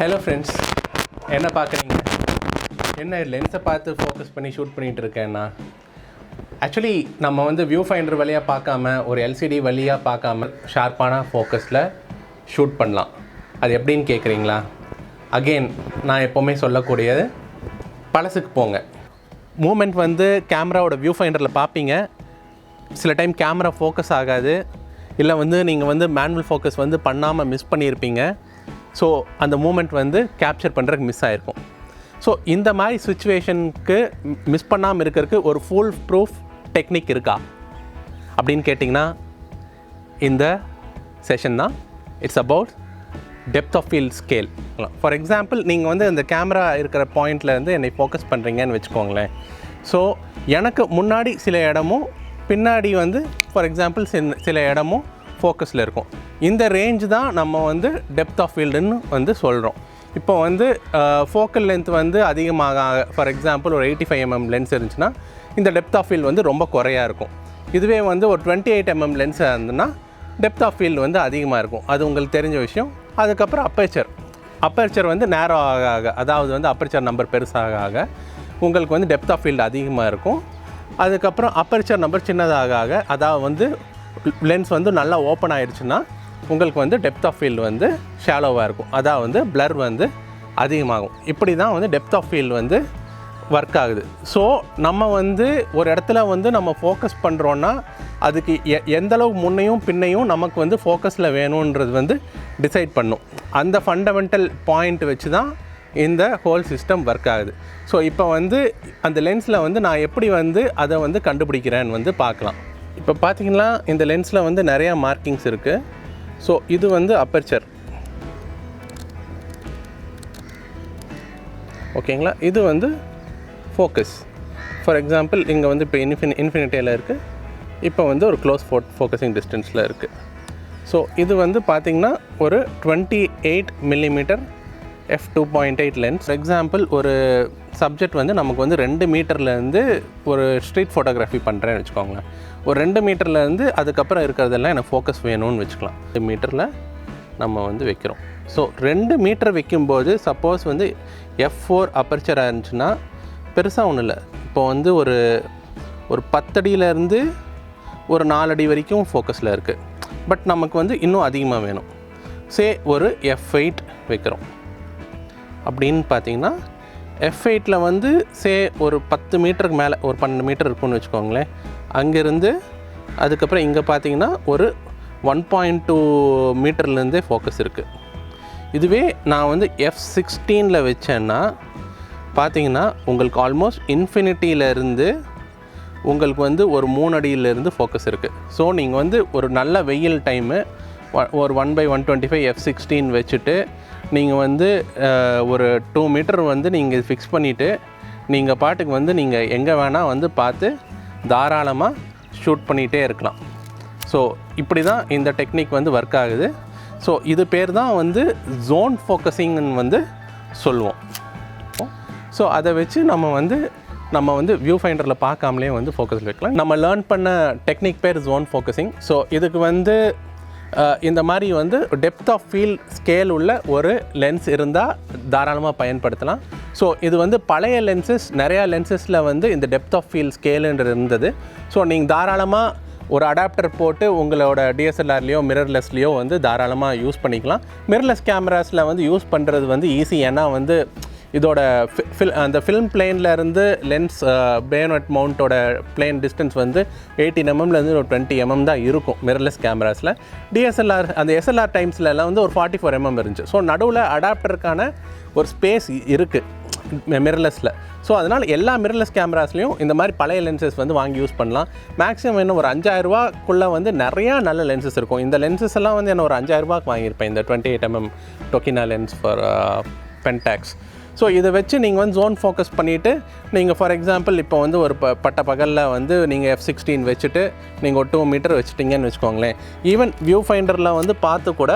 Hello friends, என்ன பார்க்குறீங்க? என்ன லென்ஸை பார்த்து ஃபோக்கஸ் பண்ணி ஷூட் பண்ணிகிட்டு இருக்கேன்னா, ஆக்சுவலி நம்ம வந்து வியூ ஃபைண்டர் வழியாக பார்க்காம ஒரு எல்சிடி வழியாக பார்க்காம ஷார்ப்பான ஃபோக்கஸில் ஷூட் பண்ணலாம். அது எப்படின்னு கேட்குறீங்களா? அகெயின் நான் எப்போவுமே சொல்லக்கூடியது, பழசுக்கு போங்க. மூமெண்ட் வந்து கேமராவோட வியூ ஃபைண்டரில் பார்ப்பீங்க. சில டைம் கேமரா ஃபோக்கஸ் ஆகாது, இல்லை வந்து நீங்கள் வந்து மேனுவல் ஃபோக்கஸ் வந்து பண்ணாமல் மிஸ் பண்ணியிருப்பீங்க. ஸோ அந்த மூமெண்ட் வந்து கேப்சர் பண்ணுறதுக்கு மிஸ் ஆகிருக்கும். ஸோ இந்த மாதிரி சுச்சுவேஷனுக்கு மிஸ் பண்ணாமல் இருக்கிறதுக்கு ஒரு ஃபுல் ப்ரூஃப் டெக்னிக் இருக்கா அப்படின்னு கேட்டிங்கன்னா, இந்த செஷன் தான். It's about depth of field scale. For example, நீங்கள் வந்து இந்த கேமரா இருக்கிற பாயிண்ட்லேருந்து என்னை ஃபோக்கஸ் பண்ணுறீங்கன்னு வச்சுக்கோங்களேன். ஸோ எனக்கு முன்னாடி சில இடமும் பின்னாடி வந்து ஃபார் எக்ஸாம்பிள் சில இடமும் ஃபோக்கஸில் இருக்கும். இந்த ரேஞ்ச் தான் நம்ம வந்து டெப்த் ஆஃப் ஃபீல்டுன்னு வந்து சொல்கிறோம். இப்போ வந்து ஃபோக்கல் லென்த் வந்து அதிகமாக, ஃபார் எக்ஸாம்பிள் ஒரு 85 mm லென்ஸ் இருந்துச்சுன்னா இந்த டெப்த் ஆஃப் ஃபீல்டு வந்து ரொம்ப குறையாக இருக்கும். இதுவே வந்து ஒரு 28 mm லென்ஸாக இருந்ததுன்னா டெப்த் ஆஃப் ஃபீல்டு வந்து அதிகமாக இருக்கும். அது உங்களுக்கு தெரிஞ்ச விஷயம். அதுக்கப்புறம் அப்பர்ச்சர் வந்து நேரோ ஆக, அதாவது வந்து அப்பர்ச்சர் நம்பர் பெருசாக ஆக உங்களுக்கு வந்து டெப்த் ஆஃப் ஃபீல்டு அதிகமாக இருக்கும். அதுக்கப்புறம் அப்பர்ச்சர் நம்பர் சின்னதாக ஆக, அதாவது வந்து லென்ஸ் வந்து நல்லா ஓப்பன் ஆகிடுச்சுன்னா உங்களுக்கு வந்து டெப்த் ஆஃப் ஃபீல்டு வந்து ஷாலோவாக இருக்கும், அதாவது வந்து பிளர் வந்து அதிகமாகும். இப்படி தான் வந்து டெப்த் ஆஃப் ஃபீல்டு வந்து ஒர்க் ஆகுது. ஸோ நம்ம வந்து ஒரு இடத்துல வந்து நம்ம ஃபோக்கஸ் பண்ணுறோன்னா அதுக்கு எந்தளவு முன்னையும் பின்னையும் நமக்கு வந்து ஃபோக்கஸில் வேணுன்றது வந்து டிசைட் பண்ணும். அந்த ஃபண்டமெண்டல் பாயிண்ட் வச்சு தான் இந்த ஹோல் சிஸ்டம் ஒர்க் ஆகுது. ஸோ இப்போ வந்து அந்த லென்ஸில் வந்து நான் எப்படி வந்து அதை வந்து கண்டுபிடிக்கிறேன்னு வந்து பார்க்கலாம். இப்போ பார்த்தீங்கன்னா இந்த லென்ஸில் வந்து நிறையா மார்க்கிங்ஸ் இருக்குது. ஸோ இது வந்து அப்பர்ச்சர், ஓகேங்களா. இது வந்து ஃபோக்கஸ். ஃபார் எக்ஸாம்பிள் இங்கே வந்து இப்போ இன்ஃபினிட்டியில் இருக்குது, இப்போ வந்து ஒரு க்ளோஸ் ஃபோக்கஸிங் டிஸ்டன்ஸில் இருக்குது. ஸோ இது வந்து பார்த்திங்கன்னா ஒரு 28 mm f2.8 lens. For example ஒரு சப்ஜெக்ட் வந்து நமக்கு வந்து 2 மீட்டர்லேருந்து ஒரு ஸ்ட்ரீட் ஃபோட்டோகிராஃபி பண்ணுறேன்னு வச்சுக்கோங்களேன். ஒரு 2 மீட்டர்லேருந்து அதுக்கப்புறம் இருக்கிறதெல்லாம் எனக்கு ஃபோக்கஸ் வேணும்னு வச்சுக்கலாம். 2 மீட்டரில் நம்ம வந்து வைக்கிறோம். ஸோ 2 மீட்டர் வைக்கும்போது சப்போஸ் வந்து f4 அப்பர்ச்சராக இருந்துச்சுன்னா பெருசாக ஒன்றும் இல்லை. இப்போ வந்து ஒரு 10 அடியிலேருந்து ஒரு 4 அடி வரைக்கும் ஃபோக்கஸில் இருக்குது. பட் நமக்கு வந்து இன்னும் அதிகமாக வேணும். ஒரு f8 வைக்கிறோம் அப்படின்னு பார்த்தீங்கன்னா, f8ல் வந்து ஒரு 10 மீட்டருக்கு மேலே ஒரு 12 மீட்டர் இருக்குன்னு வச்சுக்கோங்களேன். அங்கேருந்து அதுக்கப்புறம் இங்கே பார்த்தீங்கன்னா ஒரு 1.2 மீட்டர்லேருந்தே ஃபோக்கஸ் இருக்குது. இதுவே நான் வந்து f16ல் வச்சேன்னா பார்த்தீங்கன்னா உங்களுக்கு ஆல்மோஸ்ட் இன்ஃபினிட்டியிலேருந்து உங்களுக்கு வந்து ஒரு 3 அடியிலேருந்து ஃபோக்கஸ் இருக்குது. ஸோ நீங்கள் வந்து ஒரு நல்ல வெயில் டைமு ஒரு 1/125 f16 வச்சுட்டு நீங்கள் வந்து ஒரு 2 மீட்டர் வந்து நீங்கள் ஃபிக்ஸ் பண்ணிவிட்டு நீங்கள் பாட்டுக்கு வந்து நீங்கள் எங்கே வேணால் வந்து பார்த்து தாராளமாக ஷூட் பண்ணிகிட்டே இருக்கலாம். ஸோ இப்படி தான் இந்த டெக்னிக் வந்து ஒர்க் ஆகுது. ஸோ இது பேர் தான் வந்து ஜோன் ஃபோக்கஸிங்னு வந்து சொல்லுவோம். ஸோ அதை வச்சு நம்ம வந்து வியூ ஃபைண்டரில் பார்க்காமலே வந்து ஃபோக்கஸ் வைக்கலாம். நம்ம லேர்ன் பண்ண டெக்னிக் பேர் ஜோன் ஃபோக்கஸிங். ஸோ இதுக்கு வந்து இந்த மாதிரி வந்து டெப்த் ஆஃப் ஃபீல்ட் ஸ்கேல் உள்ள ஒரு லென்ஸ் இருந்தால் தாராளமாக பயன்படுத்தலாம். ஸோ இது வந்து பழைய லென்சஸ், நிறையா லென்சஸில் வந்து இந்த டெப்த் ஆஃப் ஃபீல்ட் ஸ்கேலுன்றது இருந்தது. ஸோ நீங்கள் தாராளமாக ஒரு அடாப்டர் போட்டு உங்களோட டிஎஸ்எல்ஆர்லேயோ மிரர்லெஸ்லேயோ வந்து தாராளமாக யூஸ் பண்ணிக்கலாம். மிரர்லெஸ் கேமராஸில் வந்து யூஸ் பண்ணுறது வந்து ஈஸி. ஏன்னா வந்து இதோட அந்த ஃபில்ம் பிளேன்லேருந்து லென்ஸ் பேனட் மவுண்ட்டோட பிளேன் டிஸ்டன்ஸ் வந்து 18 mmலேருந்து ஒரு 20 mm தான் இருக்கும் மிரர்லெஸ் கேமராஸில். டிஎஸ்எல்ஆர் அந்த எஸ்எல்ஆர் டைம்ஸ்லாம் வந்து ஒரு 44 mm இருந்துச்சு. ஸோ நடுவில் அடாப்டருக்கான ஒரு ஸ்பேஸ் இருக்குது மிரர்லெஸில். ஸோ அதனால் எல்லா மிரர்லெஸ் கேமராஸ்லேயும் இந்த மாதிரி பழைய லென்சஸ் வந்து வாங்கி யூஸ் பண்ணலாம். மேக்ஸிமம் இன்னும் ஒரு 5000 ரூபாக்குள்ளே வந்து நிறையா நல்ல லென்சஸ் இருக்கும். இந்த லென்சஸ் எல்லாம் வந்து என்ன ஒரு 5000 ரூபாய்க்கு வாங்கியிருப்பேன், இந்த 28 mm டொக்கினா லென்ஸ் ஃபார் பென்டாக்ஸ். ஸோ இதை வச்சு நீங்கள் வந்து ஜோன் ஃபோக்கஸ் பண்ணிவிட்டு நீங்கள் ஃபார் எக்ஸாம்பிள் இப்போ வந்து ஒரு பட்ட பகலில் வந்து நீங்கள் f16 வச்சுட்டு நீங்கள் ஒரு 2 மீட்டர் வச்சுட்டிங்கன்னு வச்சுக்கோங்களேன். ஈவன் வியூ ஃபைண்டரில் வந்து பார்த்து கூட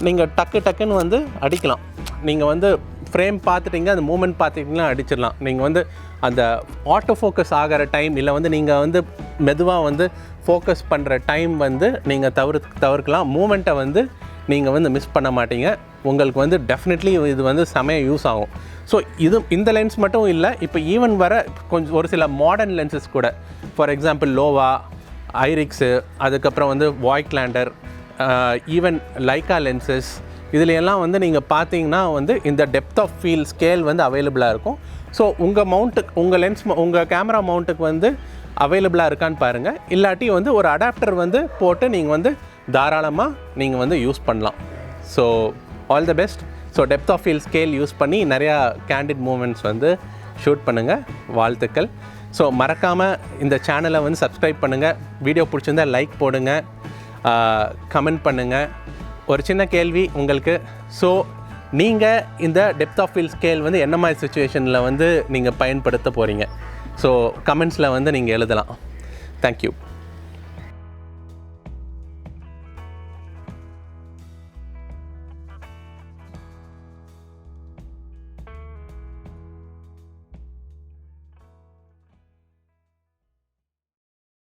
நீங்கள் டக்குன்னு வந்து அடிக்கலாம். நீங்கள் வந்து ஃப்ரேம் பார்த்துட்டிங்க, அந்த மூமெண்ட் பார்த்துட்டிங்கன்னா அடிச்சிடலாம். நீங்கள் வந்து அந்த ஆட்டோ ஃபோக்கஸ் ஆகிற டைம், இல்லை வந்து நீங்கள் வந்து மெதுவாக வந்து ஃபோக்கஸ் பண்ணுற டைம் வந்து நீங்கள் தவிர்க்கலாம். மூமெண்ட்டை வந்து நீங்கள் வந்து மிஸ் பண்ண மாட்டீங்க. உங்களுக்கு வந்து டெஃபினெட்லி இது வந்து செமையாக யூஸ் ஆகும். ஸோ இந்த லென்ஸ் மட்டும் இல்லை, இப்போ ஈவன் வர கொஞ்சம் ஒரு சில மாடர்ன் லென்சஸ் கூட, ஃபார் எக்ஸாம்பிள் லோவா, ஐரிக்ஸு, அதுக்கப்புறம் வந்து வாய்க்லாண்டர், ஈவன் லைக்கா லென்சஸ், இதில் எல்லாம் வந்து நீங்கள் பார்த்தீங்கன்னா வந்து இந்த டெப்த் ஆஃப் ஃபீல்ட் ஸ்கேல் வந்து அவைலபிளாக இருக்கும். ஸோ உங்கள் மவுண்ட்டுக்கு, உங்கள் லென்ஸ், உங்கள் கேமரா மவுண்ட்டுக்கு வந்து அவைலபிளாக இருக்கான்னு பாருங்கள். இல்லாட்டி வந்து ஒரு அடாப்டர் வந்து போட்டு நீங்கள் வந்து தாராளமாக நீங்கள் வந்து யூஸ் பண்ணலாம். So all the best. So depth of field scale use பண்ணி நிறையா கேண்டிட் மூமெண்ட்ஸ் வந்து ஷூட் பண்ணுங்கள். வாழ்த்துக்கள். ஸோ மறக்காமல் இந்த சேனலை வந்து சப்ஸ்கிரைப் பண்ணுங்கள். வீடியோ பிடிச்சிருந்தா லைக் போடுங்க, கமெண்ட் பண்ணுங்கள். ஒரு சின்ன கேள்வி உங்களுக்கு. ஸோ நீங்கள் இந்த டெப்த் ஆஃப் ஃபீல்ட் ஸ்கேல் வந்து என்ன மாதிரி சுச்சுவேஷனில் வந்து நீங்கள் பயன்படுத்த போகிறீங்க? ஸோ கமெண்ட்ஸில் வந்து நீங்கள் எழுதலாம். தேங்க்யூ.